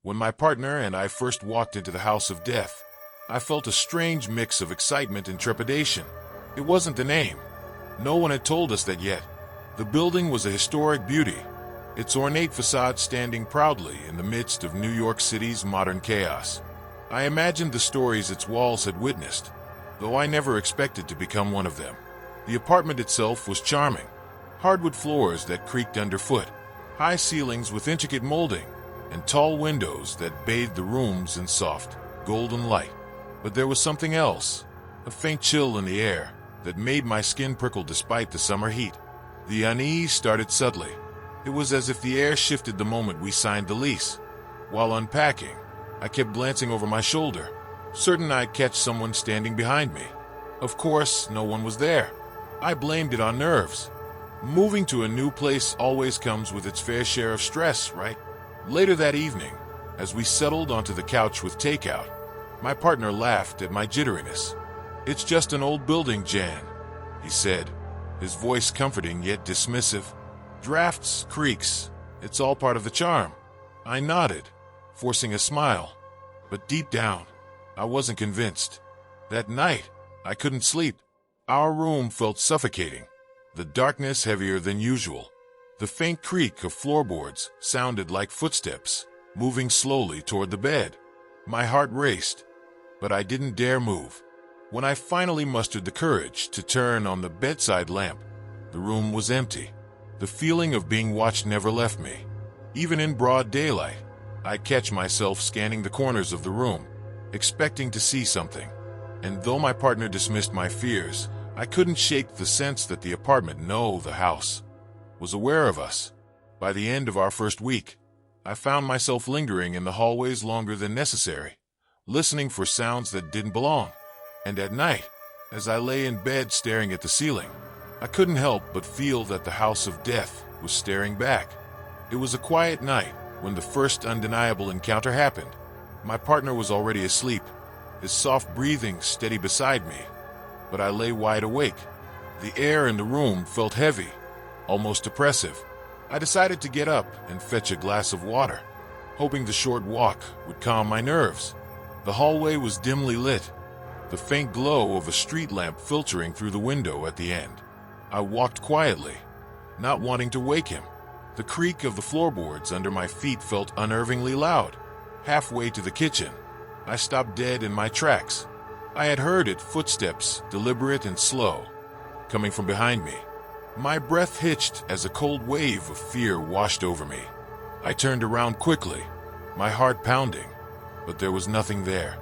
When my partner and I first walked into the house of death, I felt a strange mix of excitement and trepidation. It wasn't the name. No one had told us that yet. The building was a historic beauty, its ornate facade standing proudly in the midst of New York City's modern chaos. I imagined the stories its walls had witnessed, though I never expected to become one of them. The apartment itself was charming. Hardwood floors that creaked underfoot, high ceilings with intricate molding, and tall windows that bathed the rooms in soft, golden light. But there was something else, a faint chill in the air that made my skin prickle despite the summer heat. The unease started subtly. It was as if the air shifted the moment we signed the lease. While unpacking, I kept glancing over my shoulder, certain I'd catch someone standing behind me. Of course, no one was there. I blamed it on nerves. Moving to a new place always comes with its fair share of stress, right? Later that evening, as we settled onto the couch with takeout, my partner laughed at my jitteriness. "It's just an old building, Jan," he said, his voice comforting yet dismissive. "Drafts, creaks, it's all part of the charm." I nodded, forcing a smile, but deep down, I wasn't convinced. That night, I couldn't sleep. Our room felt suffocating, the darkness heavier than usual. The faint creak of floorboards sounded like footsteps, moving slowly toward the bed. My heart raced, but I didn't dare move. When I finally mustered the courage to turn on the bedside lamp, the room was empty. The feeling of being watched never left me. Even in broad daylight, I'd catch myself scanning the corners of the room, expecting to see something. And though my partner dismissed my fears, I couldn't shake the sense that the apartment, no, the house, was aware of us. By the end of our first week, I found myself lingering in the hallways longer than necessary, listening for sounds that didn't belong. And at night, as I lay in bed staring at the ceiling, I couldn't help but feel that the house of death was staring back. It was a quiet night when the first undeniable encounter happened. My partner was already asleep, his soft breathing steady beside me, but I lay wide awake. The air in the room felt heavy, almost oppressive. I decided to get up and fetch a glass of water, hoping the short walk would calm my nerves. The hallway was dimly lit, the faint glow of a street lamp filtering through the window at the end. I walked quietly, not wanting to wake him. The creak of the floorboards under my feet felt unnervingly loud. Halfway to the kitchen, I stopped dead in my tracks. I had heard it, footsteps, deliberate and slow, coming from behind me. My breath hitched as a cold wave of fear washed over me. I turned around quickly, my heart pounding, but there was nothing there.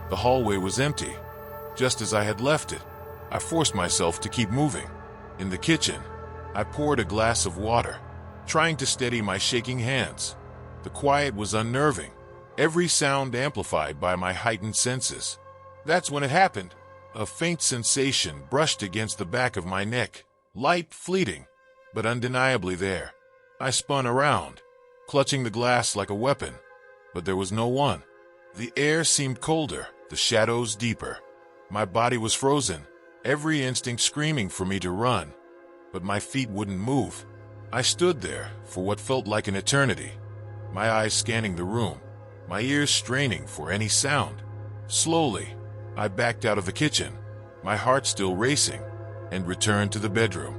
The hallway was empty, just as I had left it. I forced myself to keep moving. In the kitchen, I poured a glass of water, trying to steady my shaking hands. The quiet was unnerving, every sound amplified by my heightened senses. That's when it happened. A faint sensation brushed against the back of my neck, light, fleeting, but undeniably there. I spun around, clutching the glass like a weapon, but there was no one. The air seemed colder, the shadows deeper. My body was frozen, every instinct screaming for me to run, but my feet wouldn't move. I stood there for what felt like an eternity, my eyes scanning the room, my ears straining for any sound. Slowly, I backed out of the kitchen, my heart still racing, and returned to the bedroom.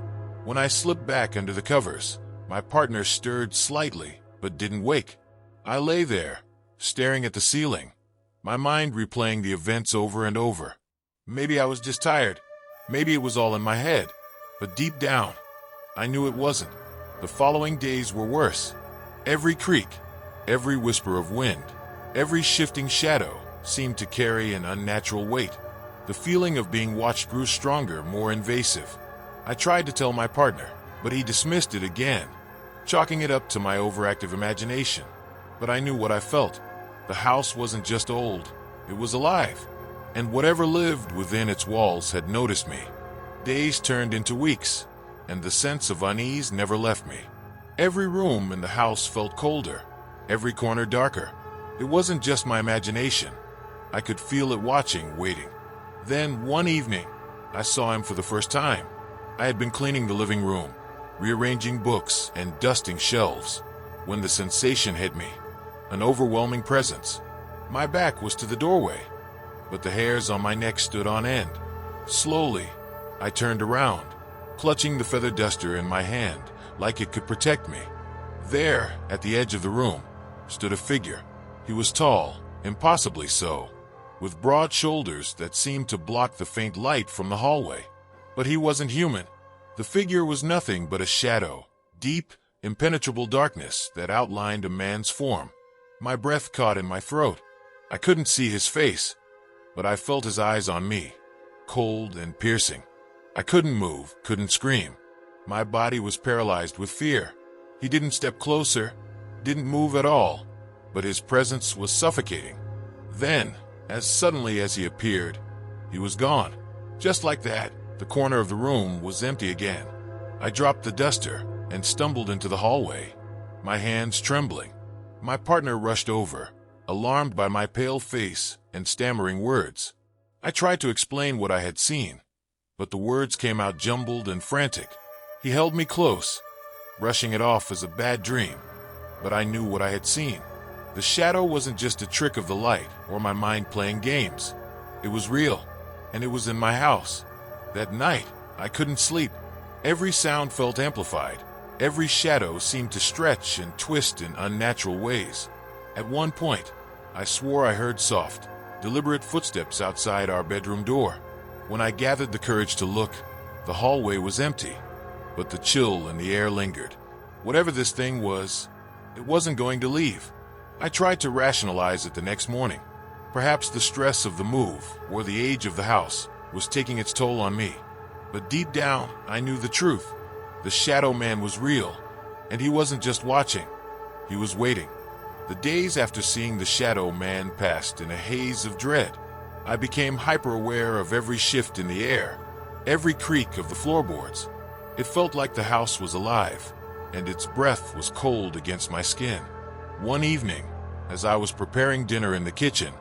When I slipped back under the covers, my partner stirred slightly, but didn't wake. I lay there, staring at the ceiling, my mind replaying the events over and over. Maybe I was just tired. Maybe it was all in my head. But deep down, I knew it wasn't. The following days were worse. Every creak, every whisper of wind, every shifting shadow seemed to carry an unnatural weight. The feeling of being watched grew stronger, more invasive. I tried to tell my partner, but he dismissed it again, chalking it up to my overactive imagination. But I knew what I felt. The house wasn't just old, it was alive. And whatever lived within its walls had noticed me. Days turned into weeks, and the sense of unease never left me. Every room in the house felt colder, every corner darker. It wasn't just my imagination. I could feel it watching, waiting. Then, one evening, I saw him for the first time. I had been cleaning the living room, rearranging books and dusting shelves, when the sensation hit me. an overwhelming presence. My back was to the doorway, but the hairs on my neck stood on end. Slowly, I turned around, clutching the feather duster in my hand like it could protect me. There, at the edge of the room, stood a figure. He was tall, impossibly so, with broad shoulders that seemed to block the faint light from the hallway. But he wasn't human. The figure was nothing but a shadow, deep, impenetrable darkness that outlined a man's form. My breath caught in my throat. I couldn't see his face, but I felt his eyes on me, cold and piercing. I couldn't move, couldn't scream. My body was paralyzed with fear. He didn't step closer, didn't move at all, but his presence was suffocating. Then, as suddenly as he appeared, he was gone. Just like that, the corner of the room was empty again. I dropped the duster and stumbled into the hallway, my hands trembling. My partner rushed over, alarmed by my pale face and stammering words. I tried to explain what I had seen, but the words came out jumbled and frantic. He held me close, brushing it off as a bad dream, but I knew what I had seen. The shadow wasn't just a trick of the light or my mind playing games. It was real, and it was in my house. That night, I couldn't sleep. Every sound felt amplified. Every shadow seemed to stretch and twist in unnatural ways. At one point, I swore I heard soft, deliberate footsteps outside our bedroom door. When I gathered the courage to look, the hallway was empty, but the chill in the air lingered. Whatever this thing was, it wasn't going to leave. I tried to rationalize it the next morning. Perhaps the stress of the move or the age of the house was taking its toll on me. But deep down, I knew the truth. The shadow man was real, and he wasn't just watching. He was waiting. The days after seeing the shadow man passed in a haze of dread. I became hyper-aware of every shift in the air, every creak of the floorboards. It felt like the house was alive, and its breath was cold against my skin. One evening, as I was preparing dinner in the kitchen,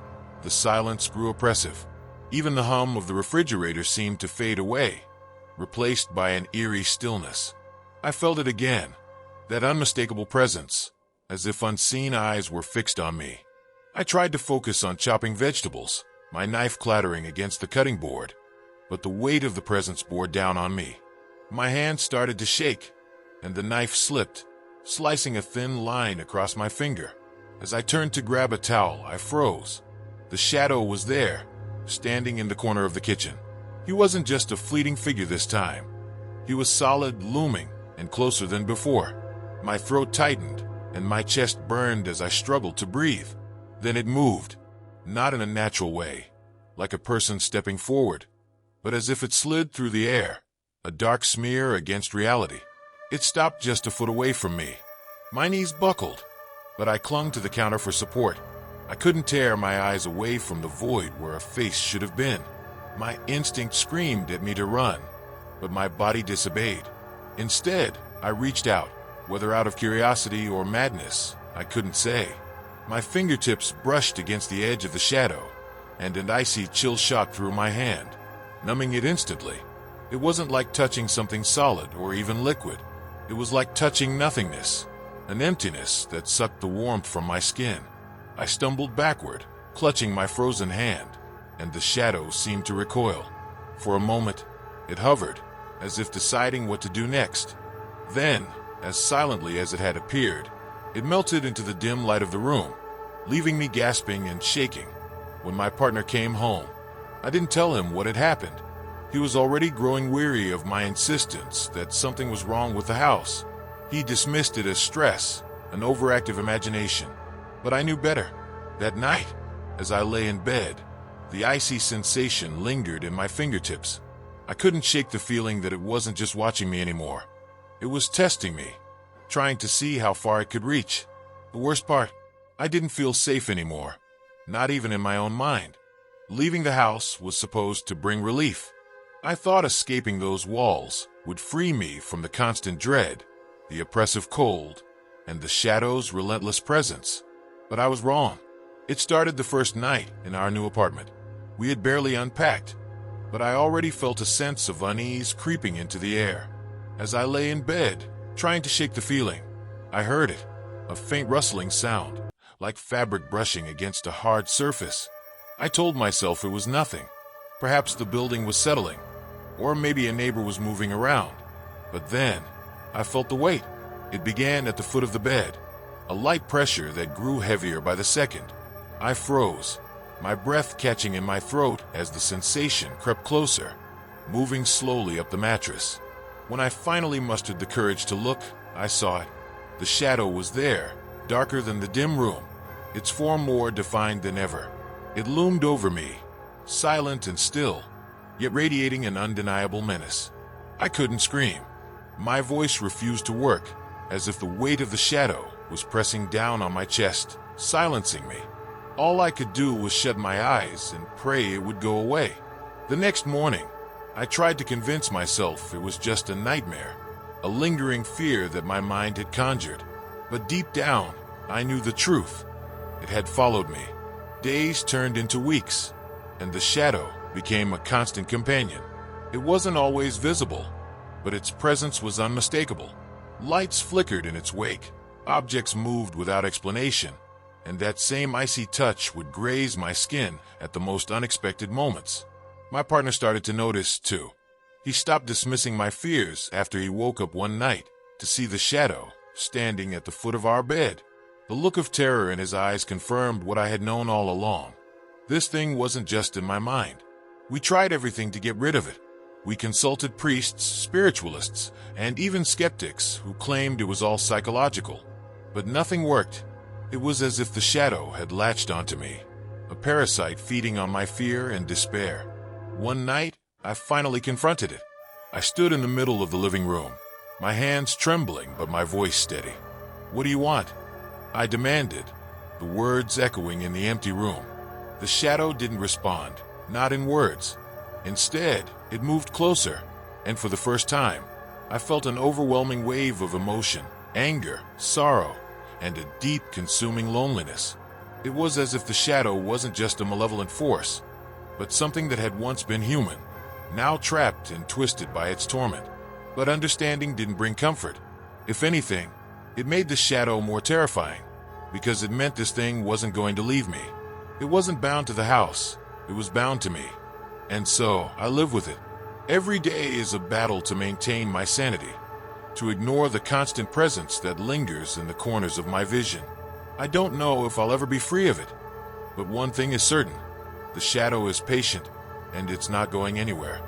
the silence grew oppressive. Even the hum of the refrigerator seemed to fade away, replaced by an eerie stillness. I felt it again, that unmistakable presence, as if unseen eyes were fixed on me. I tried to focus on chopping vegetables, my knife clattering against the cutting board, but the weight of the presence bore down on me. My hand started to shake, and the knife slipped, slicing a thin line across my finger. As I turned to grab a towel, I froze. The shadow was there, standing in the corner of the kitchen. He wasn't just a fleeting figure this time. He was solid, looming, and closer than before. My throat tightened, and my chest burned as I struggled to breathe. Then it moved, not in a natural way, like a person stepping forward, but as if it slid through the air, a dark smear against reality. It stopped just a foot away from me. My knees buckled, but I clung to the counter for support. I couldn't tear my eyes away from the void where a face should have been. My instinct screamed at me to run, but my body disobeyed. Instead, I reached out, whether out of curiosity or madness, I couldn't say. My fingertips brushed against the edge of the shadow, and an icy chill shot through my hand, numbing it instantly. It wasn't like touching something solid or even liquid. It was like touching nothingness, an emptiness that sucked the warmth from my skin. I stumbled backward, clutching my frozen hand, and the shadow seemed to recoil. For a moment, it hovered, as if deciding what to do next. Then, as silently as it had appeared, it melted into the dim light of the room, leaving me gasping and shaking. When my partner came home, I didn't tell him what had happened. He was already growing weary of my insistence that something was wrong with the house. He dismissed it as stress, an overactive imagination. But I knew better. That night, as I lay in bed, the icy sensation lingered in my fingertips. I couldn't shake the feeling that it wasn't just watching me anymore. It was testing me, trying to see how far it could reach. The worst part, I didn't feel safe anymore, not even in my own mind. Leaving the house was supposed to bring relief. I thought escaping those walls would free me from the constant dread, the oppressive cold, and the shadow's relentless presence. But I was wrong. It started the first night in our new apartment. We had barely unpacked, but I already felt a sense of unease creeping into the air. As I lay in bed, trying to shake the feeling, I heard it, a faint rustling sound, like fabric brushing against a hard surface. I told myself it was nothing. Perhaps the building was settling, or maybe a neighbor was moving around. But then, I felt the weight. It began at the foot of the bed, a light pressure that grew heavier by the second. I froze, my breath catching in my throat as the sensation crept closer, moving slowly up the mattress. When I finally mustered the courage to look, I saw it. The shadow was there, darker than the dim room, its form more defined than ever. It loomed over me, silent and still, yet radiating an undeniable menace. I couldn't scream. My voice refused to work, as if the weight of the shadow was pressing down on my chest, silencing me. All I could do was shut my eyes and pray it would go away. The next morning, I tried to convince myself it was just a nightmare, a lingering fear that my mind had conjured. But deep down, I knew the truth. It had followed me. Days turned into weeks, and the shadow became a constant companion. It wasn't always visible, but its presence was unmistakable. Lights flickered in its wake, objects moved without explanation, and that same icy touch would graze my skin at the most unexpected moments. My partner started to notice, too. He stopped dismissing my fears after he woke up one night to see the shadow standing at the foot of our bed. The look of terror in his eyes confirmed what I had known all along. This thing wasn't just in my mind. We tried everything to get rid of it. We consulted priests, spiritualists, and even skeptics who claimed it was all psychological. But nothing worked. It was as if the shadow had latched onto me, a parasite feeding on my fear and despair. One night, I finally confronted it. I stood in the middle of the living room, my hands trembling but my voice steady. "What do you want?" I demanded, the words echoing in the empty room. The shadow didn't respond, not in words. Instead, it moved closer, and for the first time, I felt an overwhelming wave of emotion, anger, sorrow, and a deep, consuming loneliness. It was as if the shadow wasn't just a malevolent force, but something that had once been human, now trapped and twisted by its torment. But understanding didn't bring comfort. If anything, it made the shadow more terrifying, because it meant this thing wasn't going to leave me. It wasn't bound to the house, it was bound to me. And so, I live with it. Every day is a battle to maintain my sanity, to ignore the constant presence that lingers in the corners of my vision. I don't know if I'll ever be free of it, but one thing is certain: the shadow is patient, and it's not going anywhere.